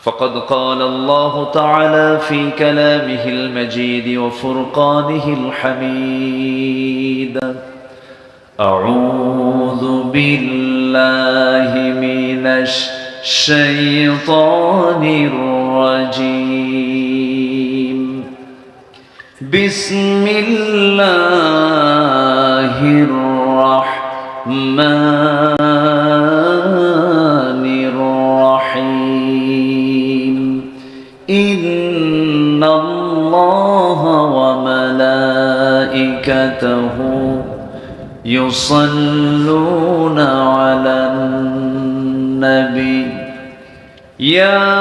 فقد قال الله تعالى في كلامه المجيد وفرقانه الحميد أعوذ بالله من الشيطان الرجيم بسم الله الرحمن الرحيم إن الله وملائكته يصلون على النبي يا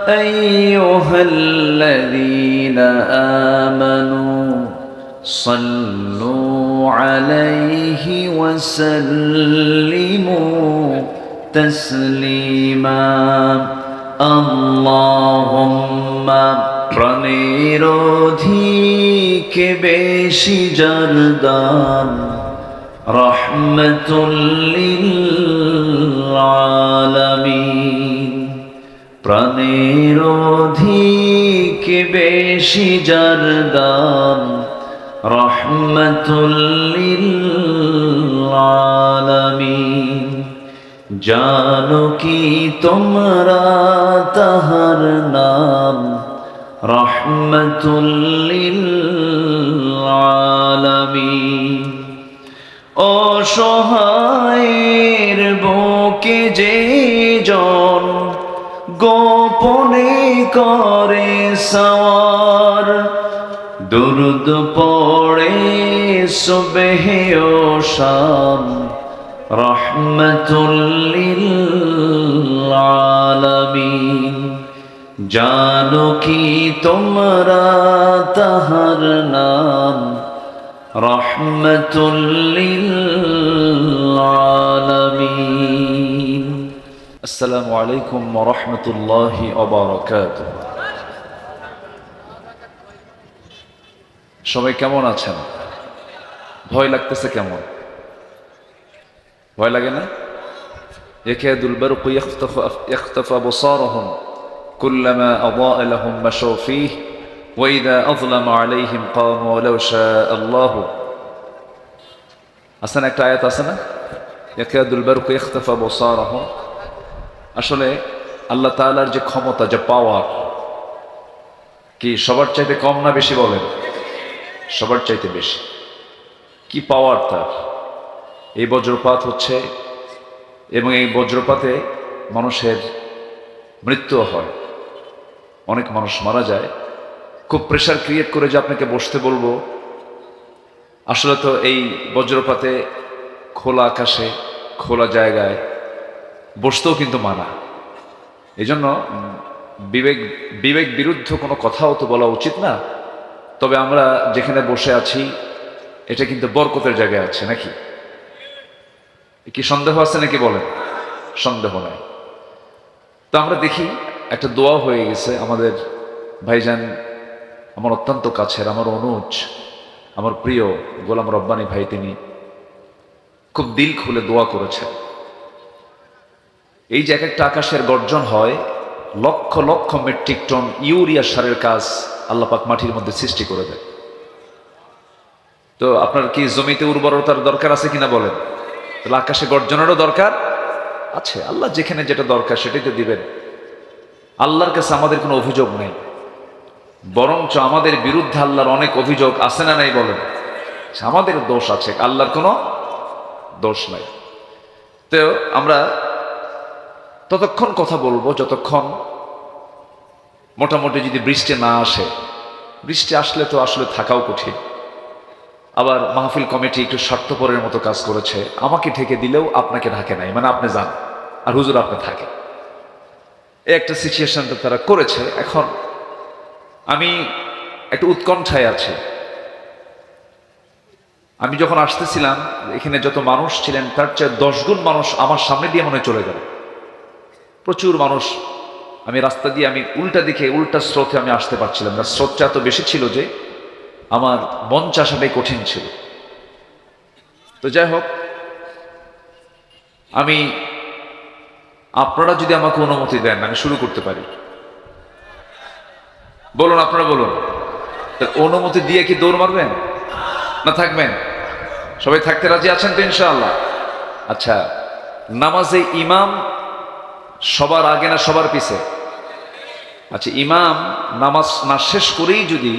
أيها الذين آمنوا صلوا عليه وسلموا تسليما اللهم প্রাণের অধিকে বেশি জারদান রহমতুল লিল আলামিন প্রাণের অধিকে বেশি জারদান রহমতুল লিল আলামিন জানো কি তোমরা তাহার নাম রহমতুল লিল আলামিন অসহায়ের বুকে যে জন গোপনে করে সওয়ার দুরুদ পড়ে সুবহে ও শাম রহমতুল লিল আলামিন জানো কি তোমরা তাহার নাম রহমতুল লিল আলামিন আসসালামু আলাইকুম ওয়া রাহমাতুল্লাহি ওয়া বারাকাতুহু সবাই কেমন আছেন? ভয় লাগতেছে কেমন? ভয় লাগে না? ইয়াকাদুল বারকু ইয়াখতাফু আবসারহুম কুল্লামা আদাআ লাহুম মাশাউ ফীহি ওয়া ইযা আযলামা আলাইহিম ক্বামু ওয়ালাউ শাআ আল্লাহু আসলে একটা আয়াত আছে না ইয়াকাদুল বারকু ইয়াখতাফু আবসারহুম আসলে আল্লাহ তাআলার যে ক্ষমতা যে পাওয়ার কি সবার চাইতে কম না বেশি বলেন? সবার চাইতে বেশি। কি পাওয়ার তার! এই বজ্রপাত হচ্ছে এবং এই বজ্রপাতে মানুষের মৃত্যু হয়, অনেক মানুষ মারা যায়। খুব প্রেশার ক্রিয়েট করে যে আপনাকে বসতে বলবো, আসলে তো এই বজ্রপাতে খোলা আকাশে খোলা জায়গায় বসতেও কিন্তু মানা। এই জন্য বিবেক বিরুদ্ধ কোনো কথাও তো বলা উচিত না। তবে আমরা যেখানে বসে আছি এটা কিন্তু বরকতের জায়গায় আছে নাকি? কি সন্দেহ আছে নাকি বলেন? সন্দেহ নাই। তো আমরা দেখি একটা দোয়া হয়ে গেছে। আমাদের ভাইজান, আমার অত্যন্ত কাছের, আমার অনুজ, আমার প্রিয় গোলাম রব্বানী ভাই, তিনি খুব দিল খুলে দোয়া করেছেন। এই যে এক একটা আকাশের গর্জন হয়, lakh lakh metric ton urea সারের কাজ আল্লাহ পাক মাটির মধ্যে সৃষ্টি করে দেয়। তো আপনার কি জমিতে উর্বরতার দরকার আছে কিনা বলেন? তাহলে আকাশে গর্জনেরও দরকার আছে। আল্লাহ যেখানে যেটা দরকার সেটাই তো দিবেন। আল্লাহর কাছে আমাদের কোনো অভিযোগ নেই, বরঞ্চ আমাদের বিরুদ্ধে আল্লাহর অনেক অভিযোগ আছে না নাই বলেন? আমাদের দোষ আছে, আল্লাহর কোনো দোষ নাই। তো আমরা ততক্ষণ কথা বলবো যতক্ষণ মোটামুটি যদি বৃষ্টি না আসে। বৃষ্টি আসলে তো আসলে থাকাও কঠিন। আবার মাহফিল কমিটি একটু স্বার্থপরের মতো কাজ করেছে, আমাকে ঢেকে দিলেও আপনাকে ঢাকে নাই, মানে আপনি যান আর হুজুর আপনি থাকে, এই একটা সিচুয়েশনটা তারা করেছে। এখন আমি একটু উৎকণ্ঠায় আছি। আমি যখন আসতেছিলাম এখানে যত মানুষ ছিলেন তার চেয়ে 10 গুণ মানুষ আমার সামনে দিয়ে মনে চলে গেল। প্রচুর মানুষ। আমি রাস্তা দিয়ে আমি উল্টা দিকে উল্টা স্রোতে আমি আসতে পারছিলাম না। স্রোতটা এত বেশি ছিল যে আমার মঞ্চ আসাটাই কঠিন ছিল। তো যাই হোক, আমি আপনারা যদি আমাকে অনুমতি দেন আমি শুরু করতে পারি। বলুন, আপনারা বলুন। অনুমতি দিয়ে কি দৌড় মারবেন না থাকবেন? সবাই থাকতে রাজি আছেন তো ইনশাআল্লাহ? আচ্ছা, নামাজে ইমাম সবার আগে না সবার পিছে? আচ্ছা, ইমাম নামাজ না শেষ করেই যদি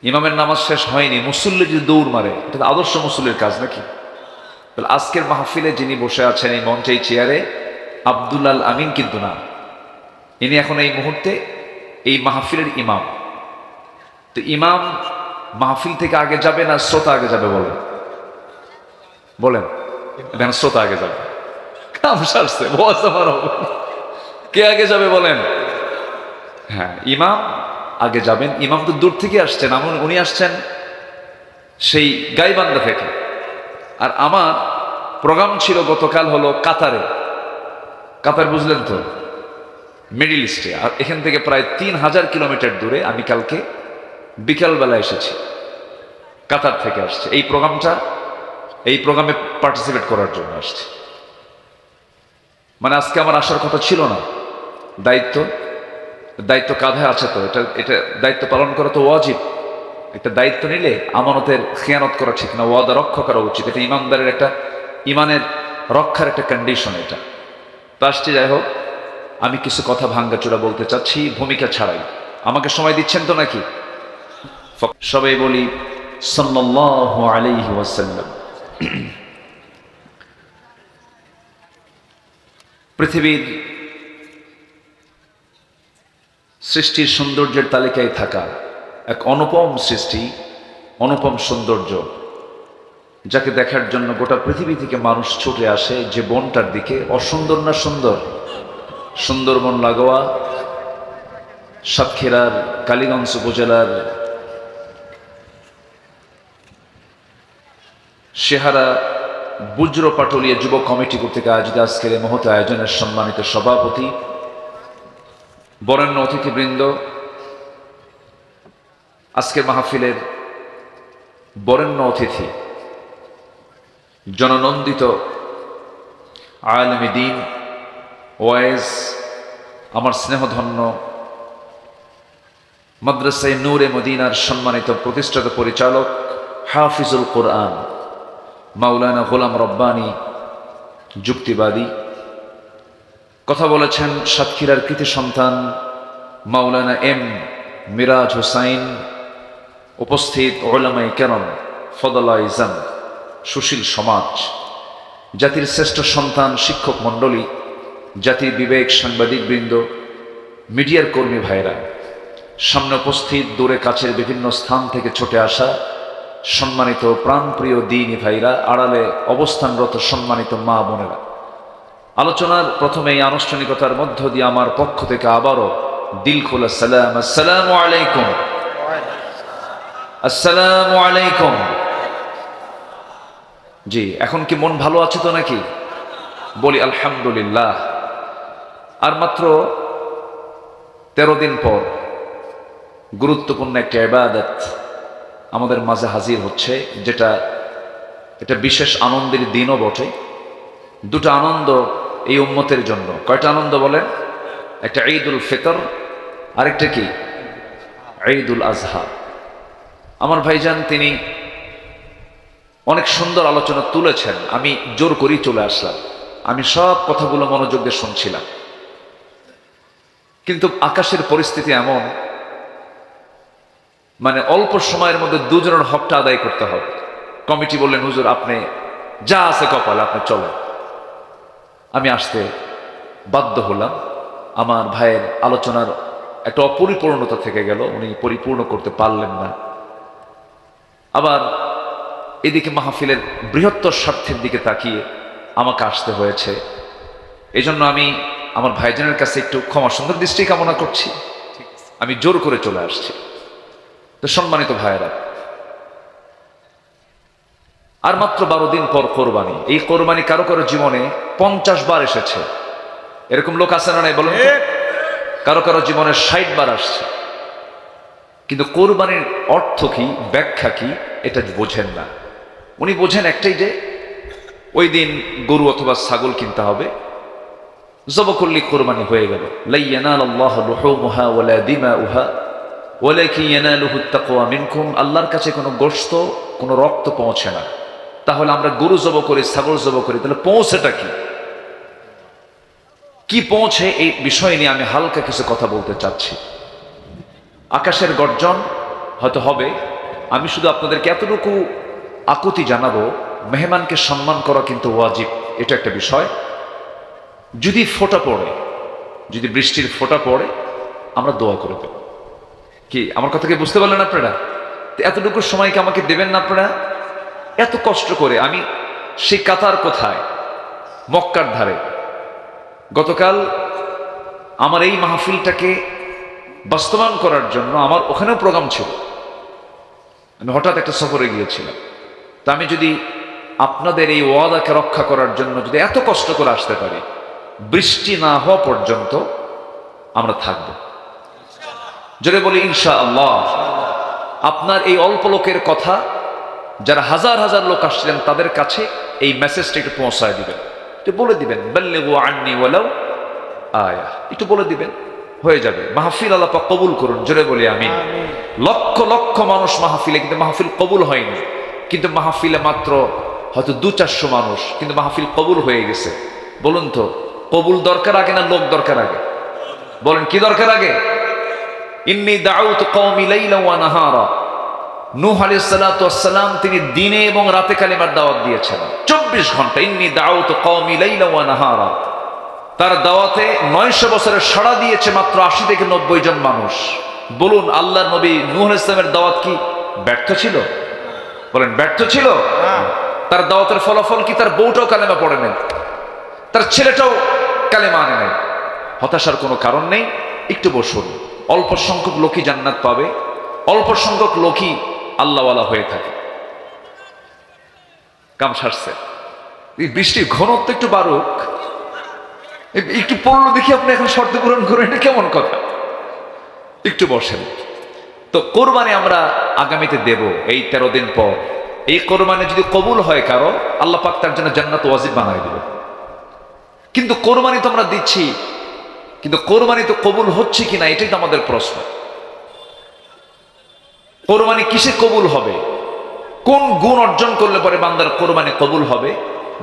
ইমামের নামাজ শেষ হয়নি মুসল্লি যদি দৌড় মারে, এটা আদর্শ মুসল্লির কাজ নাকি? তাহলে আজকের মাহফিলে যিনি বসে আছেন এই মঞ্চে এই চেয়ারে, আব্দুল আল আমিন কিন্তু না, ইনি এখন এই মুহূর্তে এই মাহফিলের ইমাম। তো ইমাম মাহফিল থেকে আগে যাবে না শ্রোতা আগে যাবে? বলেন বলেন। এখন শ্রোতা আগে যাবে, কাম সারছে, বস আমার হবে। কে আগে যাবে বলেন? হ্যাঁ, ইমাম আগে যাবেন। ইমাম তো দূর থেকে আসছেন, উনি আসছেন সেই গাইবান্ধা থেকে। আর আমার প্রোগ্রাম ছিল গতকাল হলো কাতারে। কাতার বুঝলেন তো, মিডিল ইস্টে। আর এখান থেকে প্রায় 3000 কিলোমিটার দূরে আমি কালকে বিকালবেলা এসেছি, কাতার থেকে আসছে এই প্রোগ্রামে পার্টিসিপেট করার জন্য আসছে। মানে আজকে আমার আসার কথা ছিল না। দায়িত্ব কাঁধে আছে, তো এটা দায়িত্ব পালন করা তো ওয়াজিব। একটা দায়িত্ব নিলে আমানতের খেয়ানত করা ঠিক না, ওয়াদা রক্ষা করা উচিত। এটা ইমানদারের ইমানের রক্ষার একটা কন্ডিশন এটা। তো আসছে, যাই হোক, আমি কিছু কথা ভাঙ্গাচোরা বলতে চাচ্ছি ভূমিকা ছাড়াই। আমাকে সময় দিচ্ছেন তো নাকি? সবাই বলি সাল্লাল্লাহু আলাইহি ওয়াসাল্লাম। পৃথিবীর সৃষ্টির সৌন্দর্যের তালিকায় থাকা এক অনুপম সৃষ্টি, অনুপম সৌন্দর্য, যাকে দেখার জন্য গোটা পৃথিবী থেকে মানুষ ছুটে আসে যে বনটার দিকে। অসুন্দর না সুন্দর? সুন্দরবন লাগোয়া সাতক্ষীরার কালীগঞ্জ উপজেলার শেহারা বুজ্র পাটলিয়া যুব কমিটি কর্তৃক আয়োজিত আজকের এই মহৎ আয়োজনের সম্মানিত সভাপতি, বরেণ্য অতিথিবৃন্দ, আজকের মাহফিলের বরেণ্য অতিথি, জননন্দিত আলেমে দ্বীন ওয়াইজ, আমার স্নেহধন্য মাদ্রাসায়ে নূরে মদিনার সম্মানিত প্রতিষ্ঠাতা পরিচালক হাফিজুল কোরআন মাওলানা গোলাম রব্বানী যুক্তিবাদী। কথা বলেছেন সাতক্ষীরার কৃতি সন্তান মাওলানা এম মিরাজ হোসাইন। উপস্থিত উলামায়ে কেরাম, ফদলাইজান, সুশীল সমাজ, জাতির শ্রেষ্ঠ সন্তান শিক্ষক মণ্ডলী, জাতির বিবেক সাংবাদিকবৃন্দ, মিডিয়ার কর্মী ভাইরা, সামনে উপস্থিত দূরে কাছের বিভিন্ন স্থান থেকে ছুটে আসা সম্মানিত প্রাণপ্রিয় দ্বীনী ভাইরা, আড়ালে অবস্থানরত সম্মানিত মা বোনেরা। আলোচনার প্রথমে এই আনুষ্ঠানিকতার মধ্য দিয়ে আমার পক্ষ থেকে আবারও দিল খোলা সালাম, আসসালামু আলাইকুম। আসসালামু আলাইকুম। জি, এখন কি মন ভালো আছে তো নাকি? বলি আলহামদুলিল্লাহ। আর মাত্র 13 দিন পর গুরুত্বপূর্ণ একটা ইবাদত আমাদের মাঝে হাজির হচ্ছে, এটা বিশেষ আনন্দের দিনও বটে। দুটো আনন্দ এই উম্মতের জন্য। কয়টা আনন্দ বলেন? একটা ঈদুল ফিতর, আরেকটা কি? ঈদুল আজহা। আমার ভাইজান তিনি অনেক সুন্দর আলোচনা তুলেছেন, আমি জোর করেই চলে আসলাম। আমি সব কথাগুলো মনোযোগ দিয়ে শুনছিলাম, কিন্তু আকাশের পরিস্থিতি এমন, মানে অল্প সময়ের মধ্যে দুজনের হকটা আদায় করতে হবে। কমিটি বললেন, হুজুর আপনি যা আছে কপালে আপনি চলেন। আমি আসতে বাধ্য হলাম। আমার ভাইয়ের আলোচনার একটা অপরিপূর্ণতা থেকে গেল, উনি পরিপূর্ণ করতে পারলেন না। আবার এদিকে মাহফিলের বৃহত্তর স্বার্থের দিকে তাকিয়ে আমাকে আসতে হয়েছে। এই জন্য আমি আমার ভাইজানের কাছে একটু ক্ষমা সুন্দর দৃষ্টি কামনা করছি। আমি জোর করে চলে আসছি। তো সম্মানিত ভাইয়েরা, আর মাত্র 12 দিন পর কোরবানি। এই কোরবানি কারো কারো জীবনে 50 বার এসেছে, এরকম লোক আছে না নাই বলুন? কারো কারো জীবনে 60 বার আসছে। কিন্তু কোরবানির অর্থ কি, ব্যাখ্যা কি, এটা বোঝেন না। উনি বোঝেন একটাই, যে ওই দিন গরু অথবা ছাগল কিনতে হবে, জব করলে কোরবানি হয়ে গেল। লা ইয়ানালাল্লাহু লুহুমুহা ওয়ালা দিমাউহা ওয়ালাকিন ইয়ানালুহুত তাকওয়া মিনকুম। আল্লাহর কাছে কোনো গোশত, কোনো রক্ত পৌঁছে না। তাহলে আমরা গরু জব করি, ছাগল জব করি, তাহলে পৌঁছেটা কি? কি পৌঁছে, এই বিষয় নিয়ে আমি হালকা কিছু কথা বলতে চাচ্ছি। আকাশের গর্জন হয়তো হবে, আমি শুধু আপনাদেরকে এতটুকু আকুতি জানাবো, মেহমানকে সম্মান করা কিন্তু ওয়াজিব, এটা একটা বিষয়। যদি ফোঁটা পড়ে, যদি বৃষ্টির ফোঁটা পড়ে, আমরা দোয়া করে দেব। কি আমার কথাকে বুঝতে পারলেন আপনারা? এতটুকু সময় কি আমাকে দেবেন না আপনারা? এত কষ্ট করে আমি সেই কাতার কোথায়, মক্কার ধারে, গতকাল আমার এই মাহফিলটাকে বাস্তবায়ন করার জন্য আমার ওখানেও প্রোগ্রাম ছিল। আমি হঠাৎ একটা সফরে গিয়েছিলাম। তা আমি যদি আপনাদের এই ওয়াদাকে রক্ষা করার জন্য যদি এত কষ্ট করে আসতে পারি, বৃষ্টি না হওয়া পর্যন্ত আমরা থাকব। জোরে বলি ইনশাআল্লাহ। আপনার এই অল্প লোকের কথা, যারা হাজার হাজার লোক আসছিলেন, তাদের কাছে এই মেসেজটা একটু পৌঁছায় দিবেন, একটু বলে দিবেন, বাল্লিগু আন্নি ওয়ালাউ আয়া, একটু বলে দিবেন, হয়ে যাবে। মাহফিল আল্লাহ পাক কবুল করুন, জোরে বলি আমিন। লক্ষ লক্ষ মানুষ মাহফিলে, কিন্তু মাহফিল কবুল হয়নি। কিন্তু মাহফিলে মাত্র হয়তো 200-400 মানুষ, কিন্তু মাহফিল কবুল হয়ে গেছে। বলুন তো, কবুল দরকার আগে না লোক দরকার আগে? বলেন কি দরকার আগে? ইন্নী দাউতু কওমি লাইলা ওয়া নাহারা। নূহ আলাইহিস সালাতু ওয়াস সালাম তিনি দিনে এবং রাতে কালিমার দাওয়াত দিয়েছেন 24 ঘন্টা। ইন্নী দাউতু কওমি লাইলা ওয়া নাহারা। তার দাওয়াতে 900 বছরের সাড়া দিয়েছে মাত্র 80 থেকে 90 জন মানুষ। বলুন, আল্লাহর নবী নূহ আলাইহিস সালামের দাওয়াত কি ব্যর্থ ছিল? বলেন ব্যর্থ ছিল? তার দাওয়াতের ফলাফল কি? তার বউটাও কালেমা পড়ে নাই, তার ছেলেটাও কালেমা আনে নাই। হতাশার কোনো কারণ নেই। একটু বসুন। অল্প সংখ্যক লোকই জান্নাত পাবে, অল্প সংখ্যক লোকই আল্লাহওয়ালা হয়ে থাকে। কাম সারছে। এই বৃষ্টির ঘনত্ব একটু বাড়ুক, একটু পড়লো দেখি আপনি এখন শর্ত পূরণ করেন, এটা কেমন কথা? একটু বসেন। তো কোরবানি আমরা আগামীতে দেব এই 13 দিন পর। এই কোরবানি যদি কবুল হয় কারো, আল্লাহ পাক তার জন্য জান্নাত ওয়াজিব বানায় দিবে। কিন্তু কোরবানি তো আমরা দিচ্ছি, কিন্তু কোরবানি তো কবুল হচ্ছে কিনা এটাই তো আমাদের প্রশ্ন। কোরবানি কিসে কবুল হবে? কোন গুণ অর্জন করলে পরে বান্দার কোরবানি কবুল হবে?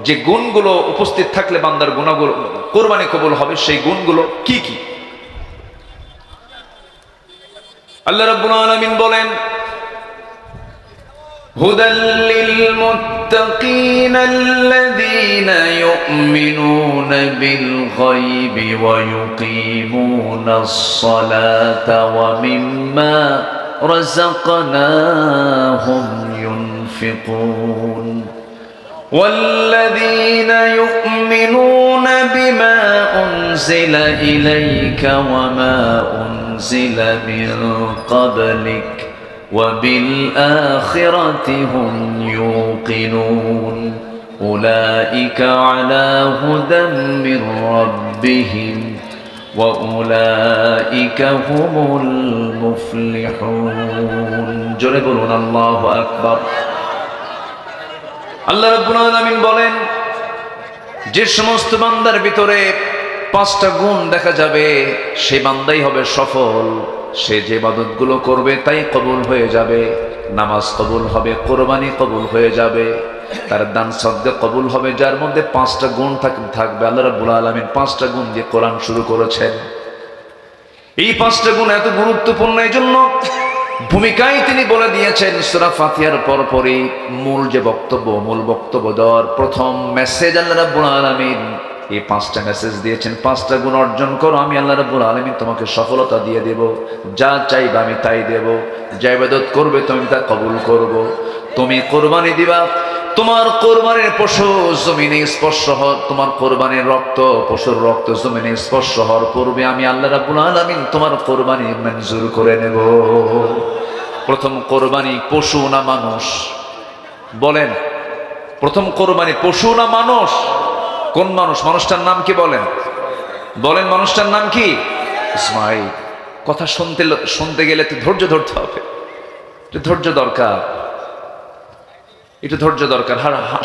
যে গুণগুলো উপস্থিত থাকলে বান্দার গুণাগুলো কোরবানি কবুল হবে, সেই গুণগুলো কি কি? আল্লাহ রাব্বুল আলামিন বলেন, হুদাল লিল মুত্তাকিন আল্লাযীনা ইউমিনুনা বিল গায়বি ওয়া ইউকিমুনাস সালাতা ওয়া মিম্মা রাযাকনাহুম ইউনফিকুন والذين يؤمنون بما أنزل إليك وما أنزل من قبلك وبالآخرة هم يوقنون أولئك على هدى من ربهم وأولئك هم المفلحون جربون الله أكبر আল্লাহ রাব্বুল আলামিন বলেন, যে সমস্ত বান্দার ভিতরে 5টা গুণ দেখা যাবে, সেই বান্দাই হবে সফল। সে যে ইবাদতগুলো করবে তাই কবুল হয়ে যাবে। নামাজ কবুল হবে, কোরবানি কবুল হয়ে যাবে, তার দান সাদকা কবুল হবে, যার মধ্যে 5টা গুণ থাকবে। আল্লাহ রাব্বুল আলামিন 5টা গুণ দিয়ে কোরআন শুরু করেছেন। এই 5টা গুণ এত গুরুত্বপূর্ণ, এই জন্য ভূমিকায় তিনি বলে দিয়েছেন সূরা ফাতিহার পরপরই মূল বক্তব্য দেওয়ার প্রথম মেসেজ আল্লাহ রাব্বুল আলামিন এই 5টা মেসেজ দিয়েছেন। 5টা গুণ অর্জন করো, আমি আল্লাহ রাব্বুল আলামিন তোমাকে সফলতা দিয়ে দেব। যা চাইবে আমি তাই দেব, যা ইবাদত করবে তুমি তা কবুল করব। তুমি কোরবানি দিবা, তোমার কোরবানির পশু জমিনে স্পর্শ হওয়ার, তোমার কোরবানির রক্ত, পশুর রক্ত জমিনে স্পর্শ হওয়ার পূর্বে আমি আল্লাহ রাব্বুল আলামিন তোমার কোরবানি মঞ্জুর করে নেব। প্রথম কোরবানি পশু না মানুষ? বলেন, প্রথম কোরবানি পশু না মানুষ? কোন মানুষ? মানুষটার নাম কি বলেন? বলেন মানুষটার নাম কি? ইসমাঈল। কথা শুনতে গেলে তো ধৈর্য ধরতে হবে, ধৈর্য দরকার, একটু ধৈর্য দরকার।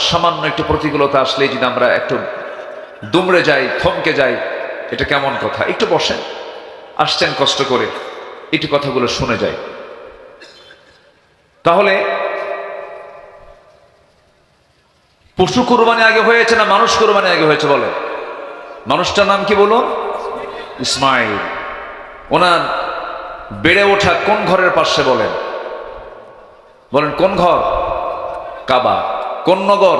সামান্য একটু প্রতিকূলতা আসলেই যদি আমরা একটু দুমড়ে যাই, থমকে যাই, এটা কেমন কথা, একটু বসেন, আসছেন কষ্ট করে, একটু কথাগুলো শুনে যাই। তাহলে পশু কুরবানি আগে হয়েছে না মানুষ কুরবানি আগে হয়েছে বলেন? মানুষটার নাম কি বলুন? ইসমাইল। ওনার বেড়ে ওঠা কোন ঘরের পাশে বলেন? বলেন কোন ঘর? কাবা। কোন নগর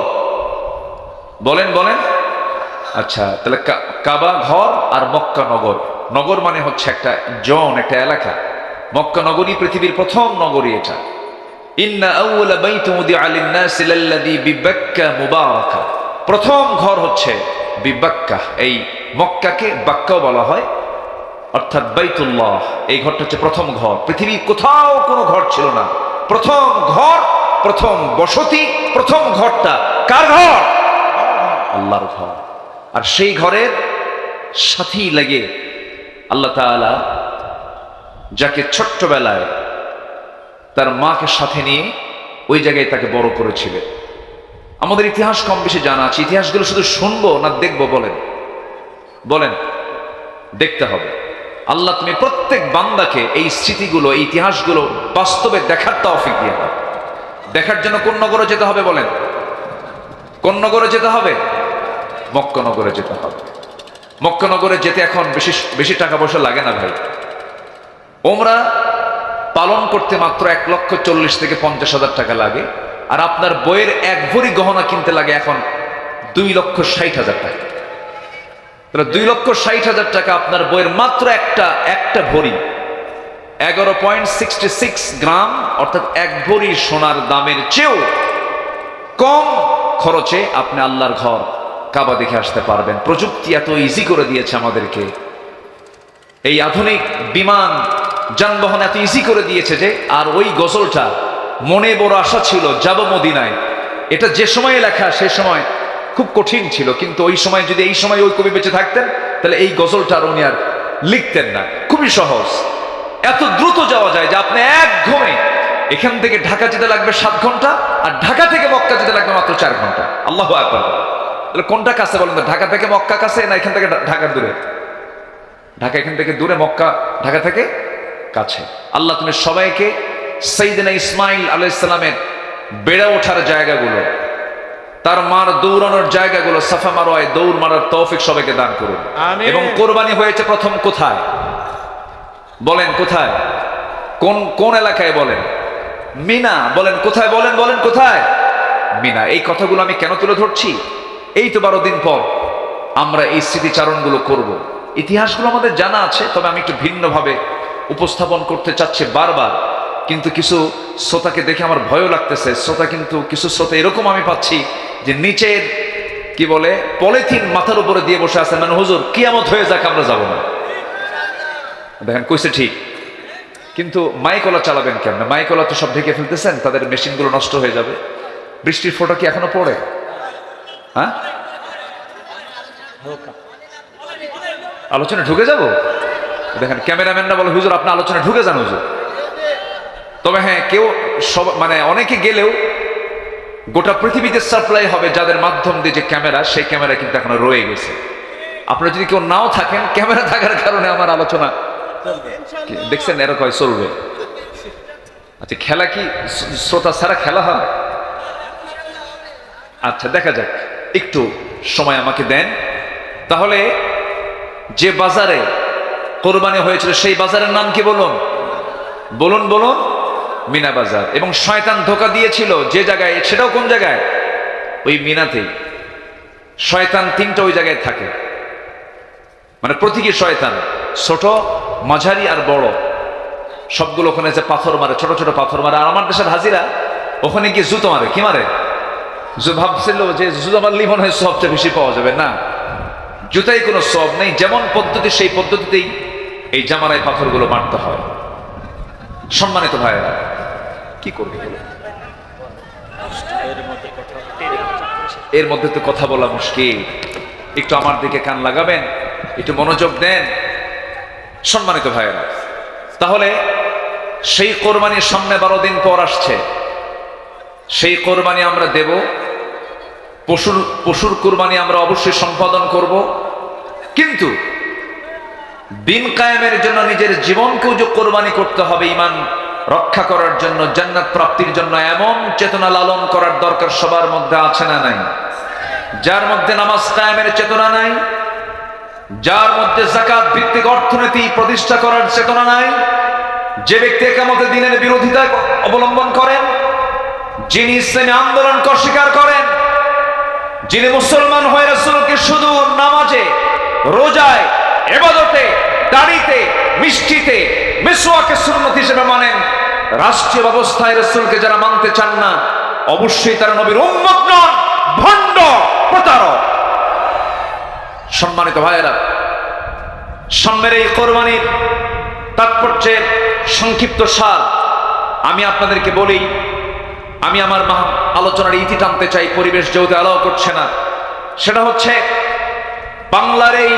বলেন? বলেন। আচ্ছা, তাহলে কাবা ঘর আর মক্কা নগর। নগর মানে হচ্ছে একটা জোন, একটা এলাকা। মক্কা নগরী পৃথিবীর প্রথম নগরী। এটা ইন্না আউওয়ালা বাইতুন উদিআ লিন-নাসি লাল্লাযী বিবাক্কা মুবারাকা। প্রথম ঘর হচ্ছে বিবাক্কা। এই মক্কাকে বাক্কাও বলা হয়, অর্থাৎ বাইতুল্লাহ। এই ঘরটা হচ্ছে প্রথম ঘর। পৃথিবীর কোথাও কোনো ঘর ছিল না। প্রথম ঘর, প্রথম বসতি, প্রথম ঘরটা কার ঘর? আল্লাহর ঘর। আর সেই ঘরের সাথেই লেগে আল্লাহ তাআলা যাকে ছোট্টবেলায় তার মাকে সাথে নিয়ে ওই জায়গায় তাকে বড় করেছিলেন। আমাদের ইতিহাস কম বেশি জানা আছে। ইতিহাসগুলো শুধু শুনবো না দেখবো? বলেন বলেন। দেখতে হবে। আল্লাহ তুমি প্রত্যেক বান্দাকে এই স্মৃতিগুলো, এই ইতিহাসগুলো বাস্তবে দেখার তৌফিক দিয়ে দাও। দেখার জন্য কোন নগরে যেতে হবে বলেন? কোন নগরে যেতে হবে? মক্কা নগরে যেতে হবে। মক্কা নগরে যেতে এখন বেশি বেশি টাকা পয়সা লাগে না ভাই। ওমরা পালন করতে মাত্র 1,40,000 থেকে 50,000 টাকা লাগে। আর আপনার বইয়ের এক ভরি গহনা কিনতে লাগে এখন 2,60,000 টাকা। তাহলে 2,60,000 টাকা আপনার বইয়ের মাত্র একটা ভরি, 11.66 গ্রাম, অর্থাৎ এক ভরি সোনার দামের চেয়েও কম খরচে আপনি আল্লাহর ঘর কাবা দেখে আসতে পারবেন। প্রযুক্তি এত ইজি করে দিয়েছে আমাদেরকে। এই আধুনিক বিমান যানবাহন এত ইজি করে দিয়েছে যে, আর ওই গজলটা মনে বড় আশা ছিল যাব মদিনায়, এটা যে সময়ে লেখা সে সময় খুব কঠিন ছিল। কিন্তু ওই সময় যদি এই সময় ওই কবি বেঁচে থাকতেন তাহলে এই গজলটা আর উনি আর লিখতেন না। খুবই সহজ, এত দ্রুত যাওয়া যায় যে আপনি এক ঘুমে এখান থেকে ঢাকা যেতে লাগবে 7 ঘন্টা, আর ঢাকা থেকে মক্কা যেতে লাগবে মাত্র 4 ঘন্টা। আল্লাহু আকবার। তাহলে কোনটা কাছে বলেন তো? ঢাকা থেকে মক্কা কাছে না এখান থেকে ঢাকা দূরে? ঢাকা এখান থেকে দূরে, মক্কা ঢাকা থেকে কাছে। আল্লাহ তুমি সবাইকে সাইয়েদনা ইসমাইল আলাইহিস সালামের বেড়ে ওঠার জায়গাগুলো, তার মার দৌড়ানোর জায়গাগুলো, সাফা মারওয়ায় দৌড় মারার তৌফিক সবাইকে দান করুন। এবং কোরবানি হয়েছে প্রথম কোথায় বলেন? কোথায়? কোন কোন এলাকায় বলেন? মিনা। বলেন কোথায়? বলেন বলেন কোথায়? মিনা। এই কথাগুলো আমি কেন তুলে ধরছি? এই তো 12 দিন পর আমরা এই স্মৃতিচারণগুলো করব। ইতিহাসগুলো আমাদের জানা আছে, তবে আমি একটু ভিন্নভাবে উপস্থাপন করতে চাচ্ছি বারবার। কিন্তু কিছু শ্রোতাকে দেখে আমার ভয়ও লাগতেছে। শ্রোতা কিন্তু কিছু শ্রোতা এরকম আমি পাচ্ছি যে নিচের কি বলে পলিথিন মাথার উপরে দিয়ে বসে আছেন, মানে হুজুর কিয়ামত হয়ে যাক আমরা যাব না। দেখেন কইছে ঠিক, কিন্তু মাইকওয়ালা চালাবেন কেমন? মাইকওয়ালা তো সব ঢেকে ফেলতেছেন, তাদের মেশিনগুলো নষ্ট হয়ে যাবে। বৃষ্টির ফোঁটা কি এখনো পড়ে? হ্যাঁ, আলোচনা ঢুকে যাব। দেখেন ক্যামেরাম্যানরা বলে হুজুর আপনি আলোচনা ঢুকে যান হুজুর। তবে হ্যাঁ, কেউ সব মানে অনেকে গেলেও গোটা পৃথিবীতে সাপ্লাই হবে যাদের মাধ্যম দিয়ে যে ক্যামেরা, সেই ক্যামেরা কিন্তু এখনো রয়ে গেছে। আপনারা যদি কেউ নাও থাকেন, ক্যামেরা থাকার কারণে আমার আলোচনা দেখছেন এরকম চলবে। আচ্ছা, খেলা কি শ্রোতা ছাড়া খেলা হয়? আচ্ছা দেখা যাক, একটু সময় আমাকে দেন। তাহলে যে বাজারে কোরবানি হয়েছিল সেই বাজারের নাম কি বলুন? বলুন বলুন। মিনা বাজার। এবং শয়তান ধোঁকা দিয়েছিল যে জায়গায়, সেটাও কোন জায়গায়? ওই মিনাতেই। শয়তান 3টা ওই জায়গায় থাকে, মানে প্রতীকী শয়তান, ছোট, মাঝারি আর বড়। সবগুলো ওখানে যে পাথর মারে, ছোট ছোট পাথর মারে। আর আমার দেশের হাজিরা ওখানে গিয়ে জুতো মারে। কি মারে? ভাবছিল যে জুতো মারলেই মনে হয় সবচেয়ে বেশি পাওয়া যাবে। না, জুতাই কোনো সব নেই। যেমন পদ্ধতি সেই পদ্ধতিতেই এই জামারায় পাথরগুলো মারতে হয়। সম্মানিত ভাইয়েরা, কি করবে? এর মধ্যে তো কথা বলা মুশকিল। একটু আমার দিকে কান লাগাবেন, একটু মনোযোগ দেন সম্মানিত ভাইয়েরা। তাহলে সেই কোরবানির সামনে 12 দিন পর আসছে। সেই কোরবানি আমরা দেব। পশুর কোরবানি আমরা অবশ্যই সম্পাদন করব। কিন্তু দিন কায়েমের জন্য নিজের জীবনকেও যে কোরবানি করতে হবে, ঈমান রক্ষা করার জন্য, জান্নাত প্রাপ্তির জন্য এমন চেতনা লালন করার দরকার সবার মধ্যে আছে না নাই? যার মধ্যে নামাজ কায়েমের চেতনা নাই, যার মধ্যে যাকাত ভিত্তিক অর্থনীতি প্রতিষ্ঠা করার চেতনা নাই, যে ব্যক্তি একামতে দিনের বিরোধিতা অবলম্বন করেন, যিনি ইসলামী আন্দোলনকে অস্বীকার করেন, যিনি মুসলমান হয়ে রাসূলকে শুধু নামাজে, রোজায়, ইবাদতে, দাড়িতে, মিষ্টিতে, মিসওয়াকে সুন্নাত হিসেবে মানেন, রাষ্ট্রীয় ব্যবস্থায় রাসূলকে যারা মানতে চান না, অবশ্যই তারা নবীর উম্মত নন, ভণ্ড, প্রতারক। সম্মানিত ভাইয়েরা, সামনের এই কোরবানির তাৎপর্যের সংক্ষিপ্ত সার আমি আপনাদেরকে বলি। আমি আমার আলোচনার ইতি টানতে চাই, পরিবেশ যেহেতু অ্যালাউ করছে না। সেটা হচ্ছে বাংলার এই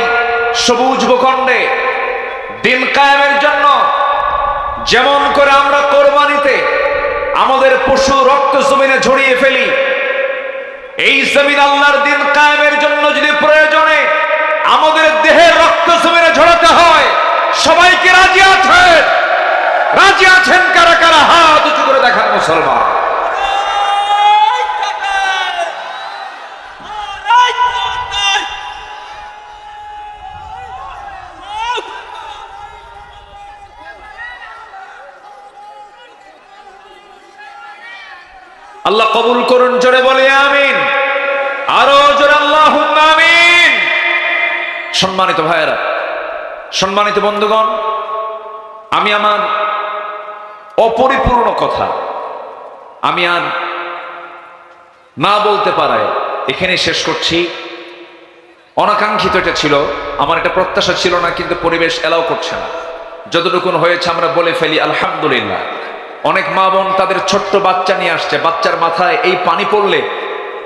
সবুজ ভূখণ্ডে দিন কায়েমের জন্য যেমন করে আমরা কোরবানিতে আমাদের পশু রক্ত জমিনে ঝরিয়ে ফেলি, এই জমিন আল্লাহর দিন কায়েমের জন্য যদি প্রয়োজনে আমাদের দেহের রক্ত জমিনে ঝরাতে হয়, সবাইকে রাজি আছেন? রাজি আছেন কারা কারা? হাত উঁচু করে দেখান মুসলমান। আল্লাহ কবুল করুন, জোরে বলি আমিন। আরো জোরে আল্লাহুম্মা আমিন। সম্মানিত ভাইয়েরা, সম্মানিত বন্ধুগণ, আমি আমার অপরিপূর্ণ কথা আমি আর না বলতে পারায় এখানে শেষ করছি। অনাকাঙ্ক্ষিত এটা ছিল, আমার এটা প্রত্যাশা ছিল না, কিন্তু পরিবেশ এলাও করছে না। যতটুকু হয়েছে আমরা বলে ফেলি আলহামদুলিল্লাহ। অনেক মা বোন তাদের ছোট্ট বাচ্চা নিয়ে আসছে, বাচ্চার মাথায় এই পানি পড়লে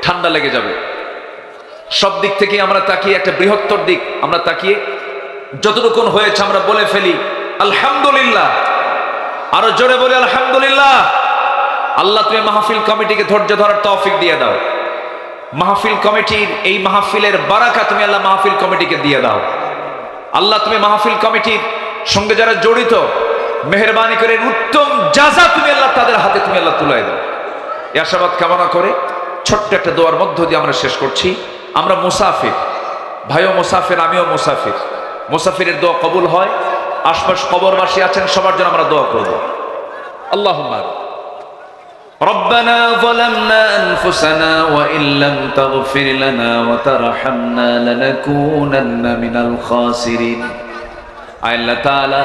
ঠান্ডা লেগে যাবে। সব দিক থেকে আমরা তাকিয়ে, একটা বৃহত্তর দিক আমরা তাকিয়ে যতটুকু হয়েছে আমরা বলে ফেলি আলহামদুলিল্লাহ। আরো জোরে বলি আলহামদুলিল্লাহ। আল্লাহ তুমি মাহফিল কমিটিকে ধৈর্য ধরার তৌফিক দিয়ে দাও। মাহফিল কমিটির এই মাহফিলের বারাকা তুমি আল্লাহ মাহফিল কমিটিকে দিয়ে দাও। আল্লাহ তুমি মাহফিল কমিটির সঙ্গে যারা জড়িত, মেহেরবানি করে উত্তম জাযা তুমি আল্লাহ তাদের হাতে তুমি আল্লাহ তুলে দাও। এই আশাবাদ কামনা করে ছোট্ট একটা দোয়ার মধ্য দিয়ে আমরা শেষ করছি। আমরা মুসাফির, ভাইও মুসাফির, আমিও মুসাফির। মুসাফিরের দোয়া কবুল হয়। আশপাশ কবরবাসী আছেন, সবার জন্য আমরা দোয়া করব। আল্লাহুম্মা ربنا ظلمنا أنفسنا وإن لم تغفر لنا وترحمنا لنكونن من الخاسرين। আল্লাহ তাআলা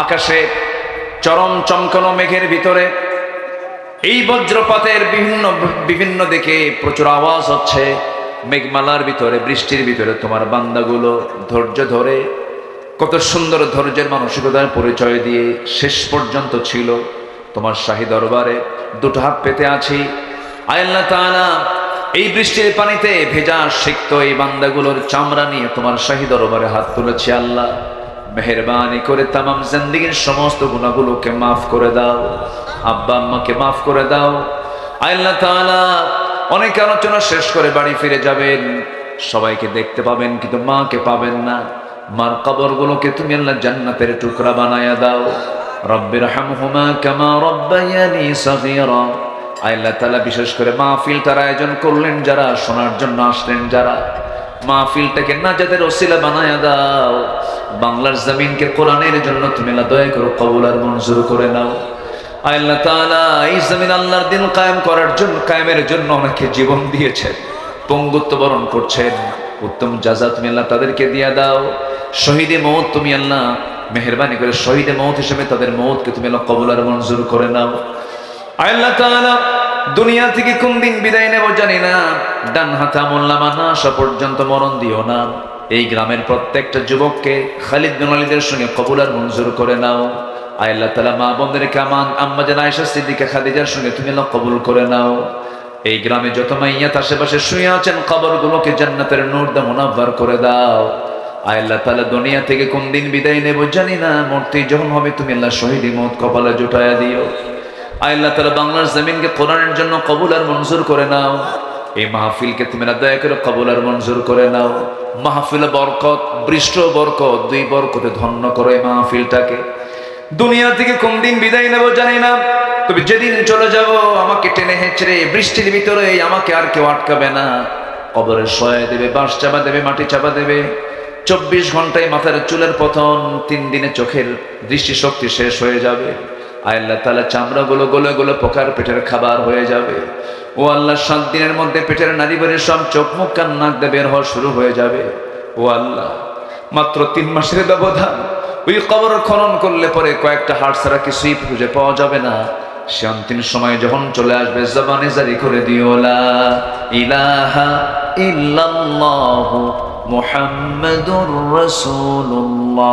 আকাশে চরম চমকানো মেঘের ভিতরে এই বজ্রপাতের বিভিন্ন দিকে প্রচুর আওয়াজ হচ্ছে। মেঘমালার ভিতরে, বৃষ্টির ভিতরে তোমার বান্দাগুলো ধৈর্য ধরে, কত সুন্দর ধৈর্যের মানসিকতার পরিচয় দিয়ে শেষ পর্যন্ত ছিল তোমার শাহী দরবারে দুটো হাত পেতে আছি। আল্লাহ তাআলা এই বৃষ্টির পানিতে ভেজা সিক্ত এই বান্দাগুলোর চামড়া নিয়ে তোমার শাহী দরবারে হাত তুলেছি। আল্লাহ মেহেরবানি করে তামাম জিন্দেগীর সমস্ত গুনাহগুলোকে মাফ করে দাও, আব্বা আম্মাকে মাফ করে দাও। আল্লাহ তাআলা অনেক আলোচনা শেষ করে বাড়ি ফিরে যাবেন, সবাইকে দেখতে পাবেন কিন্তু মাকে পাবেন না। মার কবরগুলোকে তুমি আল্লাহ জান্নাতের টুকরা বানায়া দাও। রব্বিরহামহুমা কামা রব্বায়ানি সগীরা। আল্লাহ তাআলা বিশেষ করে মাহফিলটার আয়োজন করলেন যারা, শোনার জন্য আসলেন যারা, মাহফিলটাকে নাজাতের ওসিলা বানায়া দাও। বাংলার জমিনকে কোরআনের জন্য তুমি আল্লাহ দয়া করো কবুল আর মঞ্জুর করে নাও। আল্লাহ তাআলা এই জমিন আল্লাহর দিন কায়েম করার জন্য, কায়েমের জন্য অনেকে জীবন দিয়েছেন, পঙ্গুত্ব বরণ করছেন। উত্তম জাযা তুমি আল্লাহ তাদেরকে দিয়ে দাও। শহীদে মওত তুমি আল্লাহ মেহেরবানি করে শহীদে মওত হিসেবে তাদের মওতকে তুমি আল্লাহ কবুল আর মঞ্জুর করে নাও। আল্লাহ তাআলা দুনিয়া থেকে কোন দিন বিদায় নেব জানি না, ডান হাতে আমলনামা না আসা পর্যন্ত মরণ দিও না। এই গ্রামের প্রত্যেকটা যুবককে খালিদ বিন ওয়ালিদের সঙ্গে কবুল আর মঞ্জুর করে নাও। আল্লাহ তাআলা মা বোনদেরকে আম্মা জান আয়েশা সিদ্দিকা খাদিজার সঙ্গে তুমি আল্লাহ কবুল করে নাও। এই গ্রামে যত মাইয়াত আশেপাশে শুয়ে আছেন, কবরগুলোকে জান্নাতের নূর দিয়ে মুনাব্বার করে দাও। আল্লাহ তাআলা দুনিয়া থেকে কোন দিন বিদায় নেব জানি না, মরতে যখন হবে তুমি আল্লাহ শহীদি মওত কপালে জুটায়া দিও। আল্লাহ তাআলা বাংলার জমিনকে কোরআনের জন্য কবুল আর মঞ্জুর করে নাও। এই মাহফিলকে তুমি দয়া করে কবুল আর মঞ্জুর করে নাও। মাহফিলে বরকত, বৃষ্টি বরকত, দুই বরকতে ধন্য করো এই মাহফিলটাকে। দুনিয়া থেকে কোন দিন বিদায় নেব জানি না, তবে যেদিন চলে যাব আমাকে টেনে হেঁচড়ে বৃষ্টির ভিতরে আমাকে আর কেউ আটকাবে না। কবরে শোয়া দেবে, বাঁশ চাপা দেবে, মাটি চাপা দেবে। 24 ঘন্টায় মাথার চুলের পতন, 3 দিনে চোখের দৃষ্টিশক্তি শেষ হয়ে যাবে। আয় আল্লাহ তাআলা চামড়াগুলো গলে গলে পোকার পেটের খাবার হয়ে যাবে। ও আল্লাহ 7 দিনের মধ্যে পেটের নাড়িভুড়ি সব চোখ মুখ কান নাক দিয়ে বের হওয়া শুরু হয়ে যাবে। ও আল্লাহ, মাত্র 3 মাসের ব্যবধান, ওই কবর খনন করলে পরে কয়েকটা হাড় ছাড়া কিছুই খুঁজে পাওয়া যাবে না। সে অন্তিম সময় যখন চলে আসবে, জবানে জারি করে দিও লা ইলাহা ইল্লাল্লাহু মুহাম্মাদুর রাসূলুল্লাহ।